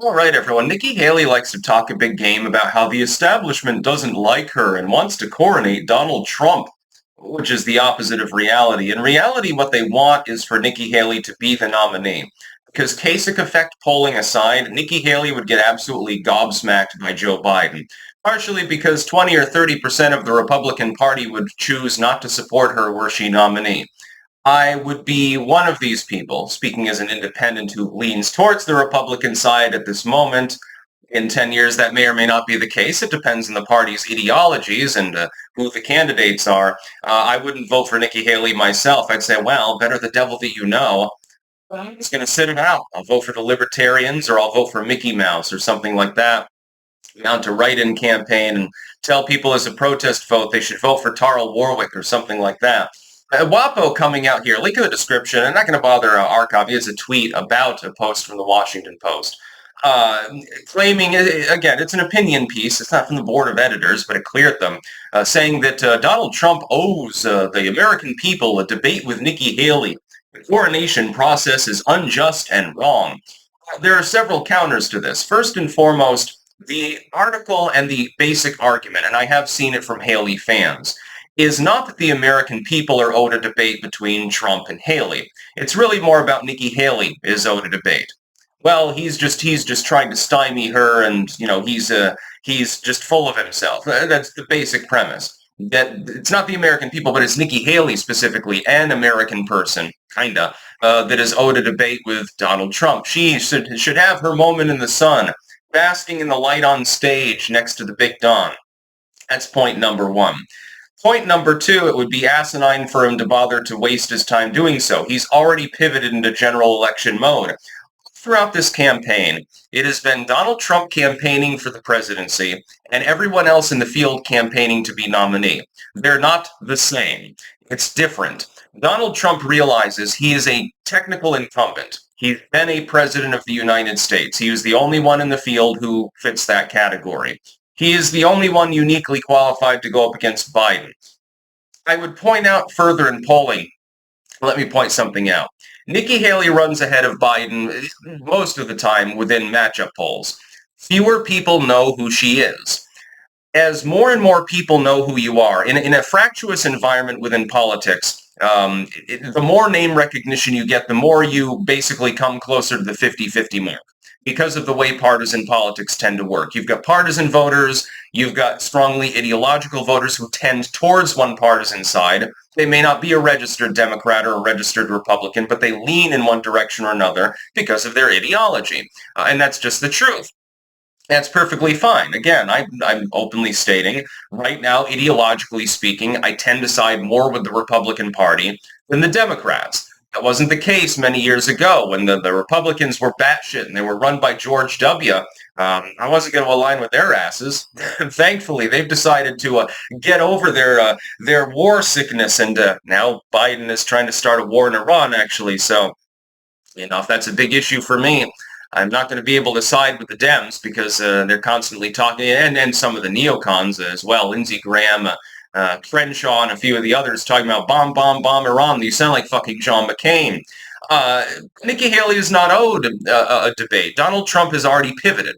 All right, everyone. Nikkihaley likes to talk a big game about how the establishment doesn't like her and wants to coronate Donald Trump, which is the opposite of reality. In reality, what they want is for Nikkihaley to be the nominee. Because Kasich effect polling aside, Nikkihaley would get absolutely gobsmacked by Joe Biden. Partially because 20 or 30% of the Republican Party would choose not to support her were she nominee. I would be one of these people, speaking as an independent who leans towards the Republican side at this moment. In 10 years, that may or may not be the case. It depends on the party's ideologies and who the candidates are. I wouldn't vote for Nikkihaley myself. I'd say, well, better the devil that you know. But I'm just going to sit it out. I'll vote for the Libertarians or I'll vote for Mickey Mouse or something like that. Mount a write-in campaign and tell people as a protest vote they should vote for Tarl Warwick or something like that. WAPO coming out here, link in the description. I'm not going to bother archive. It's a tweet about a post from the Washington Post. Claiming, again, it's an opinion piece. It's not from the board of editors, but it cleared them, saying that Donald Trump owes the American people a debate with Nikkihaley. The coronation process is unjust and wrong. There are several counters to this. First and foremost, the article and the basic argument, and I have seen it from Haley fans, is not that the American people are owed a debate between Trump and Haley. It's really more about Nikkihaley is owed a debate. Well, he's just trying to stymie her, and he's just full of himself. That's the basic premise. That it's not the American people, but it's Nikkihaley specifically, an American person, kinda, that is owed a debate with Donald Trump. She should have her moment in the sun, basking in the light on stage next to the Big Don. That's point number one. Point number two, it would be asinine for him to bother to waste his time doing so. He's already pivoted into general election mode. Throughout this campaign, it has been Donald Trump campaigning for the presidency and everyone else in the field campaigning to be nominee. They're not the same. It's different. Donald Trump realizes he is a technical incumbent. He's been a president of the United States. He was the only one in the field who fits that category. He is the only one uniquely qualified to go up against Biden. I would point out further in polling, let me point something out. Nikkihaley runs ahead of Biden most of the time within matchup polls. Fewer people know who she is. As more and more people know who you are, in a fractious environment within politics, the more name recognition you get, the more you basically come closer to the 50-50 mark, because of the way partisan politics tend to work. You've got partisan voters, you've got strongly ideological voters who tend towards one partisan side. They may not be a registered Democrat or a registered Republican, but they lean in one direction or another because of their ideology. And that's just the truth. That's perfectly fine. Again, I'm openly stating, right now, ideologically speaking, I tend to side more with the Republican Party than the Democrats. That wasn't the case many years ago when the Republicans were batshit and they were run by George W. I wasn't going to align with their asses. Thankfully, they've decided to get over their war sickness, and now Biden is trying to start a war in Iran, actually. So, if that's a big issue for me, I'm not going to be able to side with the Dems because they're constantly talking, and some of the neocons as well, Lindsey Graham, Crenshaw, and a few of the others talking about bomb, bomb, bomb Iran. You sound like fucking John McCain. Nikkihaley is not owed a debate. Donald Trump has already pivoted.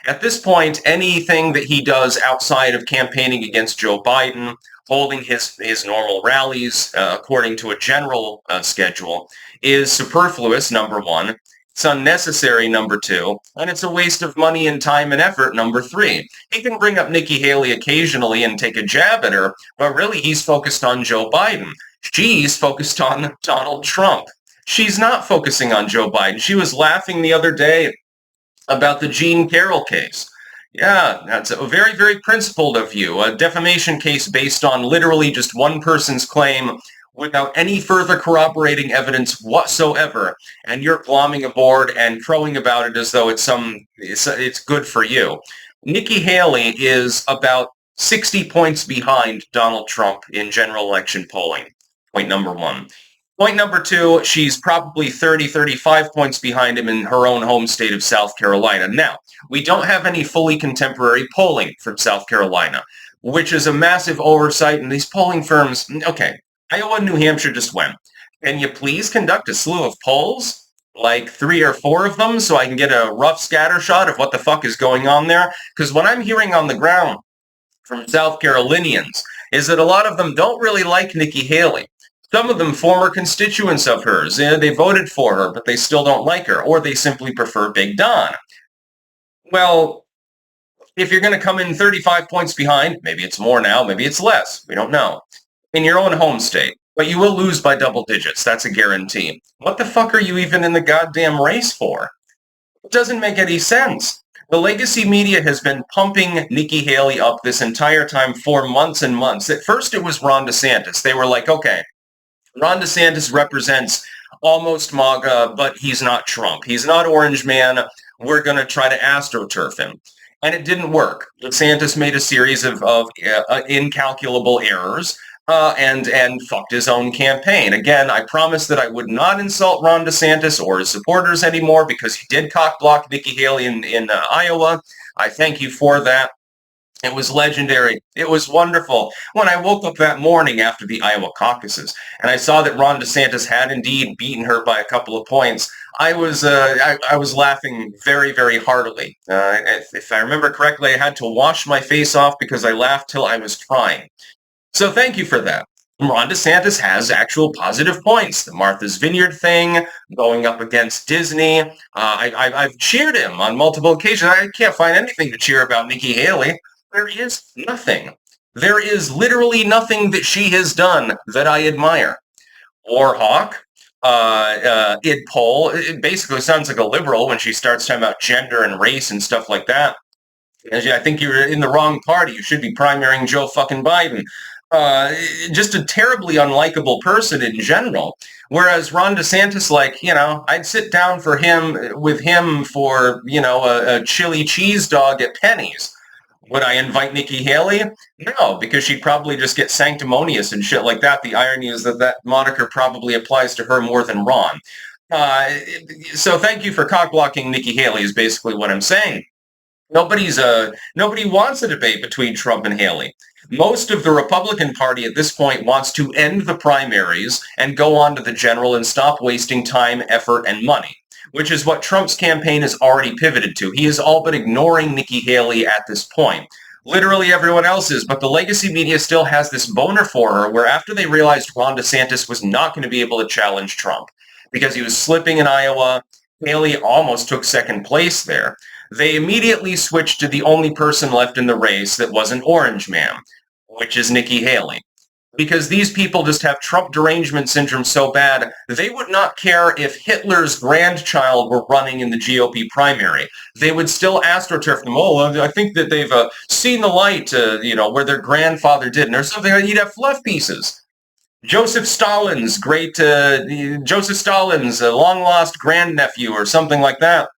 At this point, anything that he does outside of campaigning against Joe Biden, holding his normal rallies according to a general schedule, is superfluous, number one. It's unnecessary, number two, and it's a waste of money and time and effort, number three. He can bring up Nikkihaley occasionally and take a jab at her, but really he's focused on Joe Biden. She's focused on Donald Trump. She's not focusing on Joe Biden. She was laughing the other day about the Jean Carroll case. Yeah, that's a very, very principled of you. A defamation case based on literally just one person's claim without any further corroborating evidence whatsoever, and you're glomming aboard and crowing about it as though it's good for you. Nikkihaley is about 60 points behind Donald Trump in general election polling. Point number one. Point number two, she's probably 30, 35 points behind him in her own home state of South Carolina. Now, we don't have any fully contemporary polling from South Carolina, which is a massive oversight, and these polling firms, okay, Iowa and New Hampshire just went. Can you please conduct a slew of polls? like 3 or 4 of them so I can get a rough scatter shot of what the fuck is going on there? Because what I'm hearing on the ground from South Carolinians is that a lot of them don't really like Nikki Haley. Some of them former constituents of hers. They voted for her, but they still don't like her, or they simply prefer Big Don. Well, if you're going to come in 35 points behind, maybe it's more now, maybe it's less, we don't know, in your own home state, but you will lose by double digits. That's a guarantee. What the fuck are you even in the goddamn race for? It doesn't make any sense. The legacy media has been pumping Nikki Haley up this entire time for months and months. At first, it was Ron DeSantis. They were like, okay, Ron DeSantis represents almost MAGA, but he's not Trump. He's not Orange Man. We're going to try to astroturf him. And it didn't work. DeSantis made a series of incalculable errors and fucked his own campaign. Again, I promised that I would not insult Ron DeSantis or his supporters anymore because he did cock-block Nikki Haley in Iowa. I thank you for that. It was legendary. It was wonderful. When I woke up that morning after the Iowa caucuses and I saw that Ron DeSantis had indeed beaten her by a couple of points, I was laughing very, very heartily. If I remember correctly, I had to wash my face off because I laughed till I was crying. So thank you for that. Ron DeSantis has actual positive points. The Martha's Vineyard thing, going up against Disney. I've cheered him on multiple occasions. I can't find anything to cheer about Nikki Haley. There is nothing. There is literally nothing that she has done that I admire. Warhawk, id poll. It basically sounds like a liberal when she starts talking about gender and race and stuff like that. I think you're in the wrong party. You should be primarying Joe fucking Biden. Just a terribly unlikable person in general. Whereas Ron DeSantis, I'd sit down with him for, a chili cheese dog at Penny's. Would I invite Nikki Haley? No, because she'd probably just get sanctimonious and shit like that. The irony is that moniker probably applies to her more than Ron. So thank you for cock-blocking Nikki Haley is basically what I'm saying. Nobody wants a debate between Trump and Haley. Most of the Republican Party at this point wants to end the primaries and go on to the general and stop wasting time, effort, and money, which is what Trump's campaign has already pivoted to. He is all but ignoring Nikki Haley at this point. Literally everyone else is, but the legacy media still has this boner for her, where after they realized Ron DeSantis was not going to be able to challenge Trump because he was slipping in Iowa, Haley almost took second place there. They immediately switched to the only person left in the race that was an orange man, which is Nikki Haley. Because these people just have Trump derangement syndrome so bad, they would not care if Hitler's grandchild were running in the GOP primary. They would still astroturf them. Oh, I think that they've seen the light, where their grandfather did. And or something, you'd have fluff pieces. Joseph Stalin's long-lost grandnephew or something like that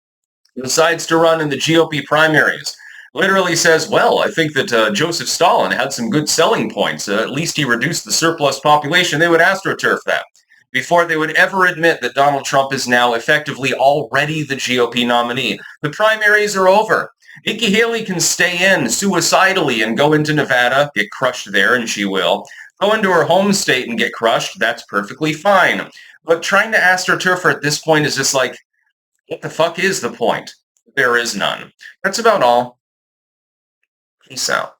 decides to run in the GOP primaries. Literally says, well, I think that Joseph Stalin had some good selling points. At least he reduced the surplus population. They would astroturf that before they would ever admit that Donald Trump is now effectively already the GOP nominee. The primaries are over. Nikki Haley can stay in suicidally and go into Nevada, get crushed there, and she will. Go into her home state and get crushed. That's perfectly fine. But trying to astroturf her at this point is just like, what the fuck is the point? There is none. That's about all. Peace out.